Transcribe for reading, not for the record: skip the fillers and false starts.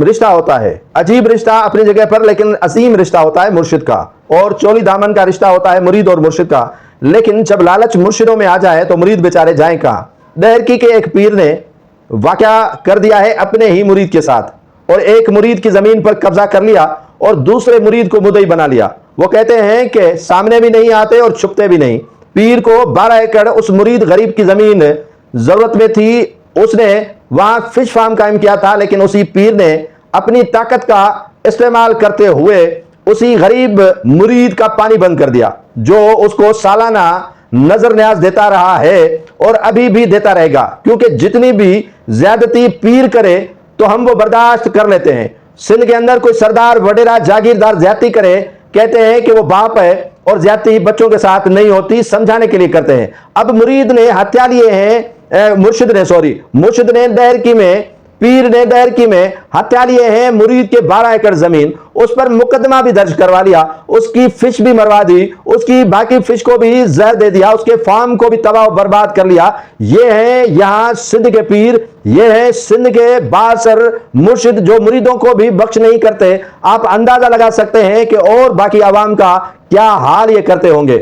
रिश्ता होता है, अजीब रिश्ता अपनी जगह पर, लेकिन असीम रिश्ता होता है मुर्शिद का, और चोली दामन का रिश्ता होता है मुरीद और मुर्शिद का। लेकिन जब लालच मुर्शिदों में आ जाए तो मुरीद बेचारे जाएं कहाँ। दहरकी के एक पीर ने वाक़या कर दिया है अपने ही मुरीद के साथ, और एक मुरीद की जमीन पर कब्जा कर लिया और दूसरे मुरीद को मुद्दई बना लिया। वो कहते हैं कि सामने भी नहीं आते और छुपते भी नहीं। पीर को 12 एकड़ उस मुरीद गरीब की जमीन जरूरत में थी, उसने वहां फिश फार्म कायम किया था, लेकिन उसी पीर ने अपनी ताकत का इस्तेमाल करते हुए उसी गरीब मुरीद का पानी बंद कर दिया, जो उसको सालाना नजर न्याज देता रहा है और अभी भी देता रहेगा। क्योंकि जितनी भी ज्यादती पीर करे तो हम वो बर्दाश्त कर लेते हैं। सिंध के अंदर कोई सरदार वडेरा जागीरदार ज्यादती करे, कहते हैं कि वो बाप है, और ज्यादती बच्चों के साथ नहीं होती, समझाने के लिए करते हैं। अब मुरीद ने हत्या लिए हैं, मुर्शिद ने दहरकी में, पीर ने दहरकी में हत्या लिए हैं मुरीद के 12 एकड़ जमीन। उस पर मुकदमा भी दर्ज करवा लिया, उसकी फिश भी मरवा दी, उसकी बाकी फिश को भी जहर दे दिया, उसके फार्म को भी तबाह बर्बाद कर लिया। ये है यहां सिंध के पीर, ये है सिंध के बासर मुर्शिद, जो मुरीदों को भी बख्श नहीं करते। आप अंदाजा लगा सकते हैं कि और बाकी आवाम का क्या हाल ये करते होंगे।